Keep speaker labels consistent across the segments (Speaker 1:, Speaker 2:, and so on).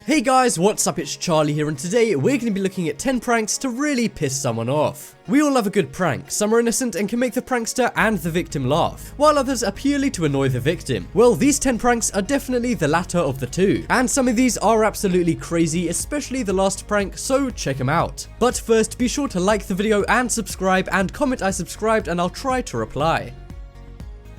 Speaker 1: Hey guys, what's up? It's Charlie here, and today we're going to be looking at 10 pranks to really piss someone off. We all love a good prank. Some are innocent and can make the prankster and the victim laugh, while others are purely to annoy the victim. Well, these 10 pranks are definitely the latter of the two, and some of these are absolutely crazy, especially the last prank, so check them out. But first, be sure to like the video and subscribe, and comment I subscribed and I'll try to reply.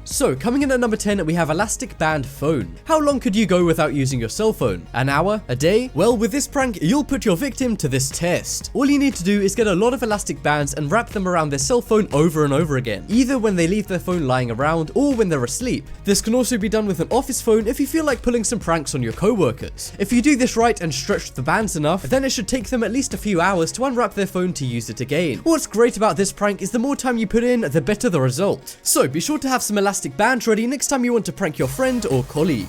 Speaker 1: So, coming in at number 10, we have elastic band phone. How long could you go without using your cell phone? An hour? A day? Well, with this prank, you'll put your victim to this test. All you need to do is get a lot of elastic bands and wrap them around their cell phone over and over again, either when they leave their phone lying around or when they're asleep. This can also be done with an office phone if you feel like pulling some pranks on your co-workers. If you do this right and stretch the bands enough, then it should take them at least a few hours to unwrap their phone to use it again. What's great about this prank is the more time you put in, the better the result. So be sure to have some elastic bands ready next time you want to prank your friend or colleague.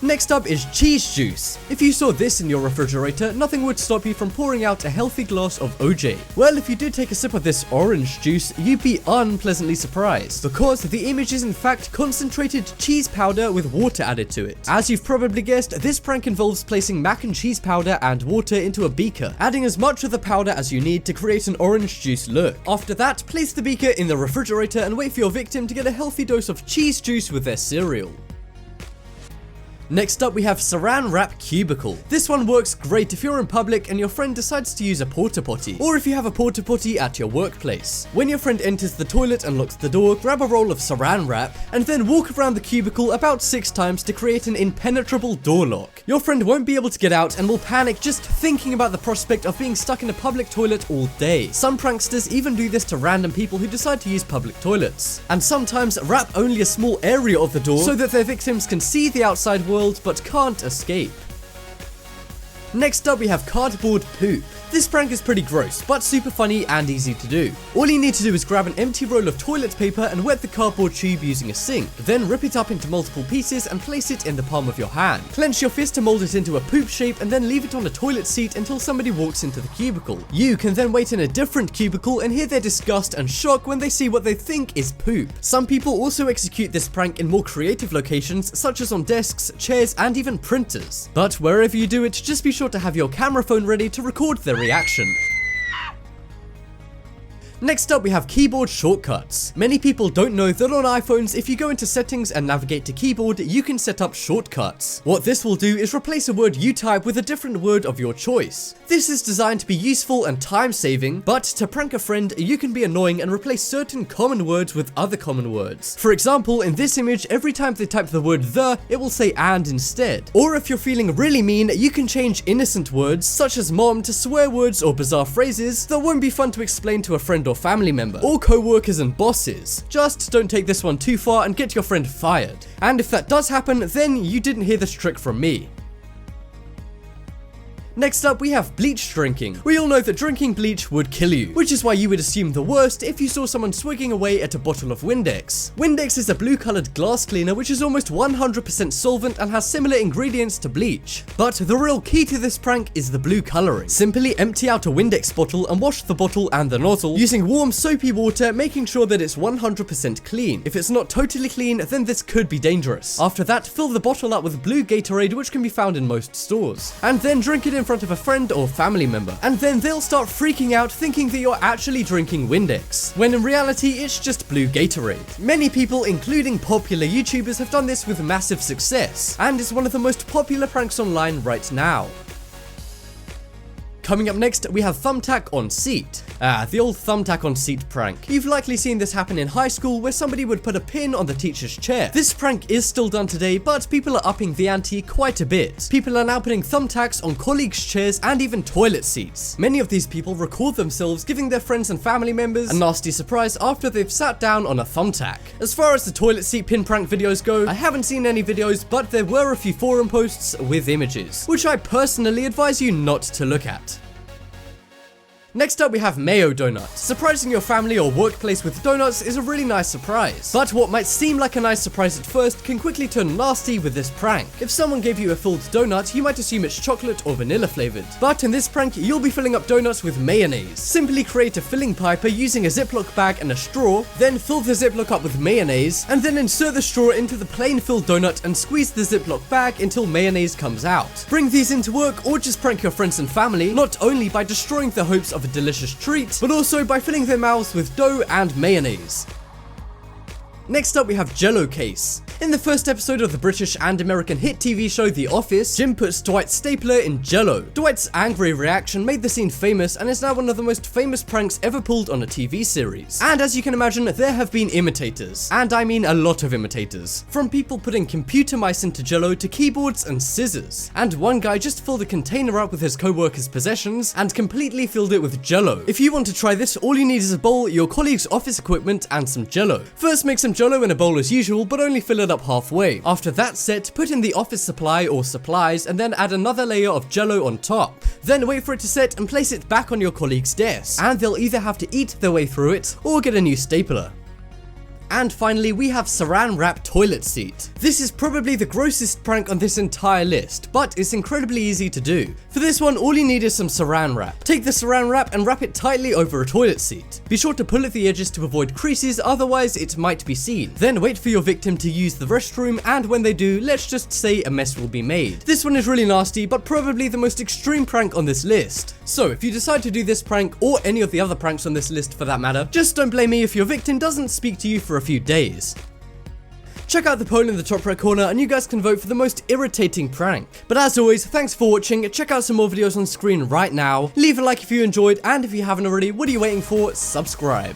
Speaker 1: Next up is cheese juice. If you saw this in your refrigerator, nothing would stop you from pouring out a healthy glass of OJ. Well, if you did take a sip of this orange juice, you'd be unpleasantly surprised, because the image is in fact concentrated cheese powder with water added to it. As you've probably guessed, this prank involves placing mac and cheese powder and water into a beaker, adding as much of the powder as you need to create an orange juice look. After that, place the beaker in the refrigerator and wait for your victim to get a healthy dose of cheese juice with their cereal. Next up, we have SARAN wrap cubicle. This one works great if you're in public and your friend decides to use a porta potty, or if you have a porta potty at your workplace. When your friend enters the toilet and locks the door, grab a roll of SARAN wrap and then walk around the cubicle about 6 times to create an impenetrable door lock. Your friend won't be able to get out and will panic just thinking about the prospect of being stuck in a public toilet all day. Some pranksters even do this to random people who decide to use public toilets, and sometimes wrap only a small area of the door so that their victims can see the outside world but can't escape. Next up, we have cardboard poop. This prank is pretty gross, but super funny and easy to do. All you need to do is grab an empty roll of toilet paper and wet the cardboard tube using a sink. Then rip it up into multiple pieces and place it in the palm of your hand. Clench your fist to mold it into a poop shape and then leave it on a toilet seat until somebody walks into the cubicle. You can then wait in a different cubicle and hear their disgust and shock when they see what they think is poop. Some people also execute this prank in more creative locations, such as on desks, chairs, and even printers. But wherever you do it, just be sure to have your camera phone ready to record their reaction. Next up, we have keyboard shortcuts. Many people don't know that on iPhones, if you go into settings and navigate to keyboard, you can set up shortcuts. What this will do is replace a word you type with a different word of your choice. This is designed to be useful and time-saving, but to prank a friend, you can be annoying and replace certain common words with other common words. For example, in this image, every time they type the word the, it will say and instead. Or if you're feeling really mean, you can change innocent words, such as mom, to swear words or bizarre phrases that won't be fun to explain to a friend or family member, or co-workers and bosses. Just don't take this one too far and get your friend fired. And if that does happen, then you didn't hear this trick from me. Next up, we have bleach drinking. We all know that drinking bleach would kill you, which is why you would assume the worst if you saw someone swigging away at a bottle of Windex. Windex is a blue-colored glass cleaner which is almost 100% solvent and has similar ingredients to bleach. But the real key to this prank is the blue coloring. Simply empty out a Windex bottle and wash the bottle and the nozzle using warm soapy water, making sure that it's 100% clean. If it's not totally clean, then this could be dangerous. After that, fill the bottle up with blue Gatorade, which can be found in most stores, and then drink it in front of a friend or family member, and then they'll start freaking out thinking that you're actually drinking Windex, when in reality it's just blue Gatorade. Many people, including popular YouTubers, have done this with massive success, and it's one of the most popular pranks online right now. Coming up next, we have thumbtack on seat. The old thumbtack on seat prank. You've likely seen this happen in high school where somebody would put a pin on the teacher's chair. This prank is still done today, but people are upping the ante quite a bit. People are now putting thumbtacks on colleagues' chairs and even toilet seats. Many of these people record themselves giving their friends and family members a nasty surprise after they've sat down on a thumbtack. As far as the toilet seat pin prank videos go, I haven't seen any videos, but there were a few forum posts with images, which I personally advise you not to look at. Next up we have Mayo donuts. Surprising your family or workplace with donuts is a really nice surprise. But what might seem like a nice surprise at first can quickly turn nasty with this prank. If someone gave you a filled donut, you might assume it's chocolate or vanilla flavored. But in this prank, you'll be filling up donuts with mayonnaise. Simply create a filling pipe by using a Ziploc bag and a straw, then fill the Ziploc up with mayonnaise, and then insert the straw into the plain filled donut and squeeze the Ziploc bag until mayonnaise comes out. Bring these into work or just prank your friends and family, not only by destroying the hopes of a delicious treat, but also by filling their mouths with dough and mayonnaise. Next up we have JELLO case. In the first episode of the British and American hit TV show The Office, Jim puts Dwight's stapler in JELLO. Dwight's angry reaction made the scene famous and is now one of the most famous pranks ever pulled on a TV series. And as you can imagine, there have been imitators. And I mean a lot of imitators. From people putting computer mice into JELLO to keyboards and scissors. And one guy just filled a container up with his co-worker's possessions and completely filled it with JELLO. If you want to try this, all you need is a bowl, your colleague's office equipment, and some JELLO. First make some JELLO in a bowl as usual, but only fill it up halfway. After that's set, put in the office supply or supplies and then add another layer of JELLO on top. Then wait for it to set and place it back on your colleague's desk, and they'll either have to eat their way through it or get a new stapler. And finally, we have Saran wrap toilet seat. This is probably the grossest prank on this entire list, but it's incredibly easy to do. For this one, all you need is some Saran wrap. Take the Saran wrap and wrap it tightly over a toilet seat. Be sure to pull at the edges to avoid creases, otherwise it might be seen. Then wait for your victim to use the restroom, and when they do, let's just say a mess will be made. This one is really nasty, but probably the most extreme prank on this list. So if you decide to do this prank, or any of the other pranks on this list for that matter, just don't blame me if your victim doesn't speak to you for a few days. Check out the poll in the top right corner and you guys can vote for the most irritating prank. But as always, thanks for watching, check out some more videos on screen right now, leave a like if you enjoyed, and if you haven't already, what are you waiting for? Subscribe.